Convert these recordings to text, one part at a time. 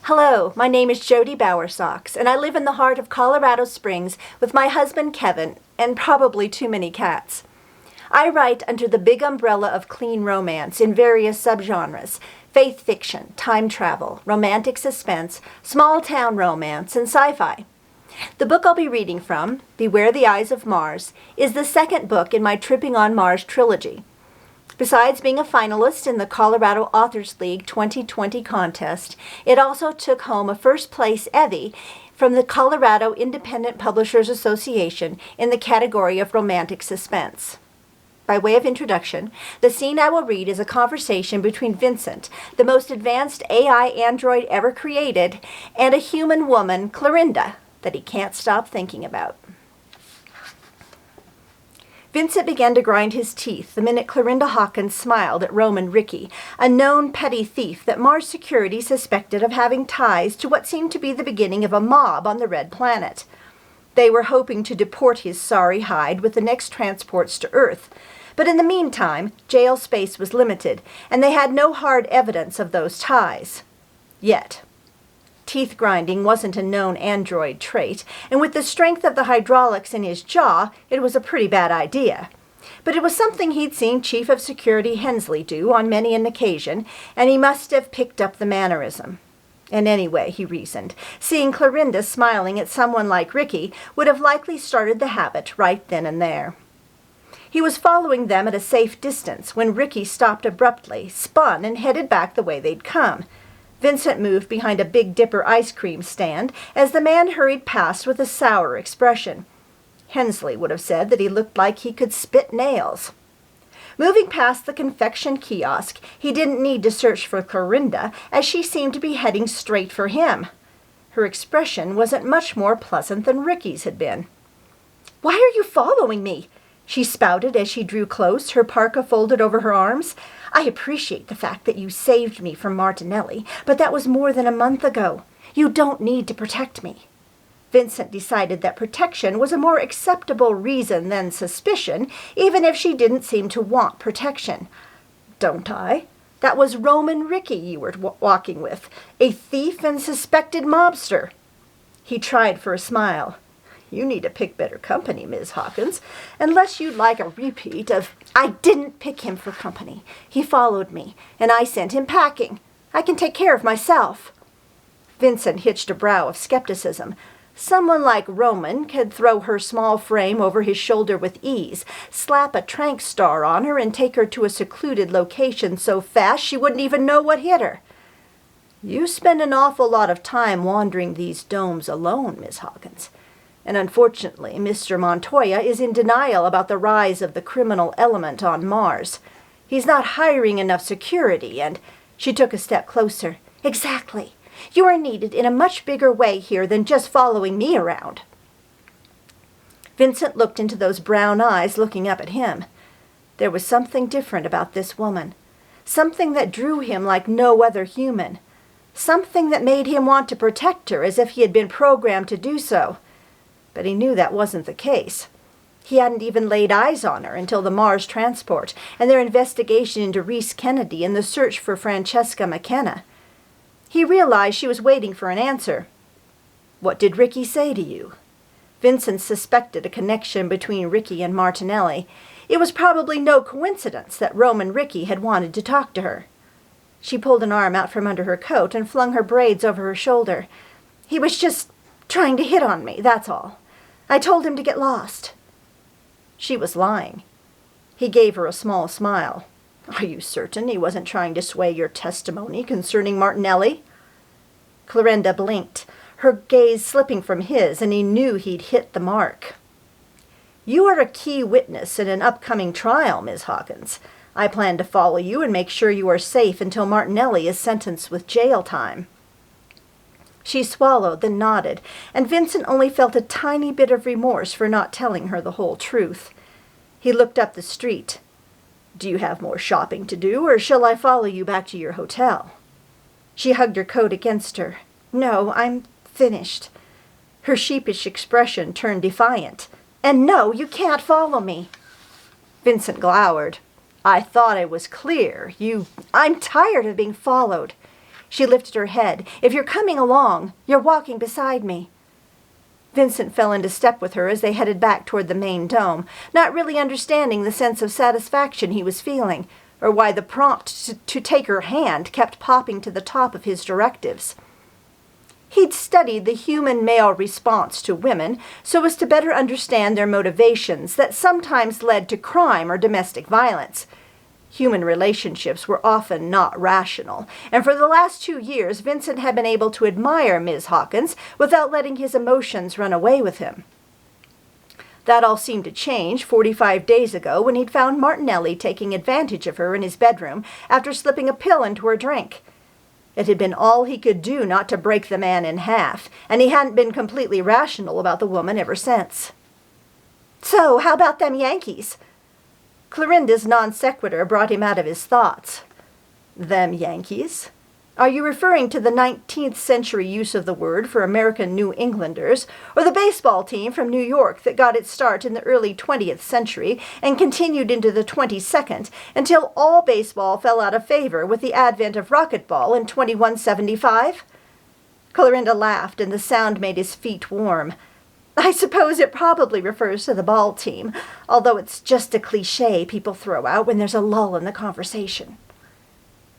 Hello, my name is Jodi Bowersox, and I live in the heart of Colorado Springs with my husband Kevin and probably too many cats. I write under the big umbrella of clean romance in various subgenres: faith fiction, time travel, romantic suspense, small-town romance, and sci-fi. The book I'll be reading from, Beware the Eyes of Mars, is the second book in my Tripping on Mars trilogy. Besides being a finalist in the Colorado Authors League 2020 contest, it also took home a first-place Evie from the Colorado Independent Publishers Association in the category of romantic suspense. By way of introduction, the scene I will read is a conversation between Vincent, the most advanced AI android ever created, and a human woman, Clorinda, that he can't stop thinking about. Vincent began to grind his teeth the minute Clorinda Hawkins smiled at Roman Ricky, a known petty thief that Mars security suspected of having ties to what seemed to be the beginning of a mob on the Red Planet. They were hoping to deport his sorry hide with the next transports to Earth, but in the meantime, jail space was limited, and they had no hard evidence of those ties. Yet. Teeth grinding wasn't a known android trait, and with the strength of the hydraulics in his jaw, it was a pretty bad idea. But it was something he'd seen Chief of Security Hensley do on many an occasion, and he must have picked up the mannerism. And anyway, he reasoned, seeing Clorinda smiling at someone like Ricky would have likely started the habit right then and there. He was following them at a safe distance when Ricky stopped abruptly, spun, and headed back the way they'd come. Vincent moved behind a Big Dipper ice cream stand as the man hurried past with a sour expression. Hensley would have said that he looked like he could spit nails. Moving past the confection kiosk, he didn't need to search for Clorinda, as she seemed to be heading straight for him. Her expression wasn't much more pleasant than Ricky's had been. "Why are you following me?" she spouted as she drew close, her parka folded over her arms. "I appreciate the fact that you saved me from Martinelli, but that was more than a month ago. You don't need to protect me." Vincent decided that protection was a more acceptable reason than suspicion, even if she didn't seem to want protection. "Don't I? That was Roman Ricky you were walking with, a thief and suspected mobster." He tried for a smile. "You need to pick better company, Ms. Hawkins, unless you'd like a repeat of—" "I didn't pick him for company. He followed me, and I sent him packing. I can take care of myself." Vincent hitched a brow of skepticism. Someone like Roman could throw her small frame over his shoulder with ease, slap a trank star on her, and take her to a secluded location so fast she wouldn't even know what hit her. "You spend an awful lot of time wandering these domes alone, Miss Hawkins. And unfortunately, Mr. Montoya is in denial about the rise of the criminal element on Mars. He's not hiring enough security, and—" She took a step closer. "Exactly. You are needed in a much bigger way here than just following me around." Vincent looked into those brown eyes looking up at him. There was something different about this woman. Something that drew him like no other human. Something that made him want to protect her as if he had been programmed to do so. But he knew that wasn't the case. He hadn't even laid eyes on her until the Mars transport and their investigation into Reese Kennedy and the search for Francesca McKenna. He realized she was waiting for an answer. "What did Ricky say to you?" Vincent suspected a connection between Ricky and Martinelli. It was probably no coincidence that Roman Ricky had wanted to talk to her. She pulled an arm out from under her coat and flung her braids over her shoulder. "He was just trying to hit on me, that's all. I told him to get lost." She was lying. He gave her a small smile. "Are you certain he wasn't trying to sway your testimony concerning Martinelli?" Clorinda blinked, her gaze slipping from his, and he knew he'd hit the mark. "You are a key witness in an upcoming trial, Ms. Hawkins. I plan to follow you and make sure you are safe until Martinelli is sentenced with jail time." She swallowed, then nodded, and Vincent only felt a tiny bit of remorse for not telling her the whole truth. He looked up the street. "Do you have more shopping to do, or shall I follow you back to your hotel?" She hugged her coat against her. "No, I'm finished." Her sheepish expression turned defiant. "And no, you can't follow me." Vincent glowered. "I thought I was clear. I'm tired of being followed." She lifted her head. "If you're coming along, you're walking beside me." Vincent fell into step with her as they headed back toward the main dome, not really understanding the sense of satisfaction he was feeling, or why the prompt to take her hand kept popping to the top of his directives. He'd studied the human male response to women so as to better understand their motivations that sometimes led to crime or domestic violence. Human relationships were often not rational, and for the last 2 years Vincent had been able to admire Ms. Hawkins without letting his emotions run away with him. That all seemed to change 45 days ago when he'd found Martinelli taking advantage of her in his bedroom after slipping a pill into her drink. It had been all he could do not to break the man in half, and he hadn't been completely rational about the woman ever since. "So, how about them Yankees?" Clorinda's non sequitur brought him out of his thoughts. "Them Yankees? Are you referring to the 19th century use of the word for American New Englanders, or the baseball team from New York that got its start in the early 20th century and continued into the 22nd until all baseball fell out of favor with the advent of racquetball in 2175? Clorinda laughed, and the sound made his feet warm. "I suppose it probably refers to the ball team, although it's just a cliché people throw out when there's a lull in the conversation."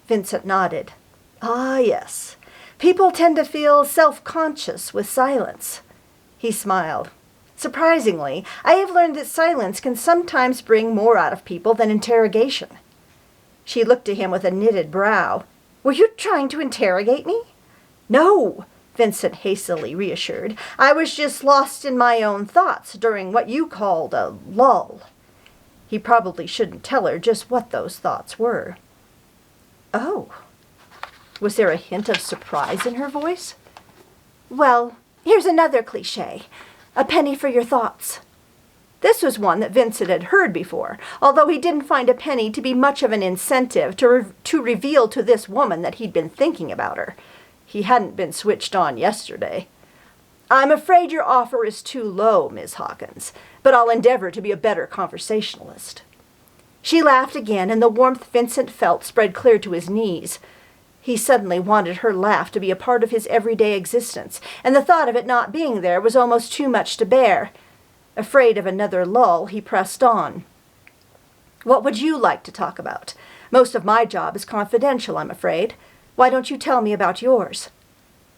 Vincent nodded. "Ah, yes. People tend to feel self-conscious with silence." He smiled. "Surprisingly, I have learned that silence can sometimes bring more out of people than interrogation." She looked at him with a knitted brow. "Were you trying to interrogate me?" "No," Vincent hastily reassured. "I was just lost in my own thoughts during what you called a lull." He probably shouldn't tell her just what those thoughts were. "Oh." Was there a hint of surprise in her voice? "Well, here's another cliché. A penny for your thoughts." This was one that Vincent had heard before, although he didn't find a penny to be much of an incentive to reveal to this woman that he'd been thinking about her. He hadn't been switched on yesterday. "I'm afraid your offer is too low, Miss Hawkins, but I'll endeavor to be a better conversationalist." She laughed again, and the warmth Vincent felt spread clear to his knees. He suddenly wanted her laugh to be a part of his everyday existence, and the thought of it not being there was almost too much to bear. Afraid of another lull, he pressed on. "What would you like to talk about? Most of my job is confidential, I'm afraid. Why don't you tell me about yours?"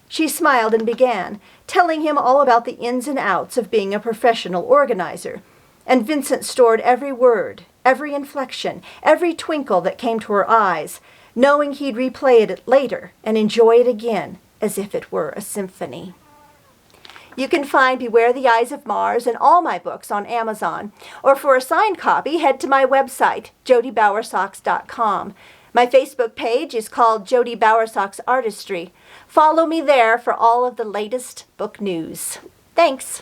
She smiled and began, telling him all about the ins and outs of being a professional organizer, and Vincent stored every word, every inflection, every twinkle that came to her eyes, knowing he'd replay it later and enjoy it again as if it were a symphony. You can find Beware the Eyes of Mars and all my books on Amazon, or for a signed copy, head to my website, jodibowersox.com. My Facebook page is called Jodi Bowersox Artistry. Follow me there for all of the latest book news. Thanks.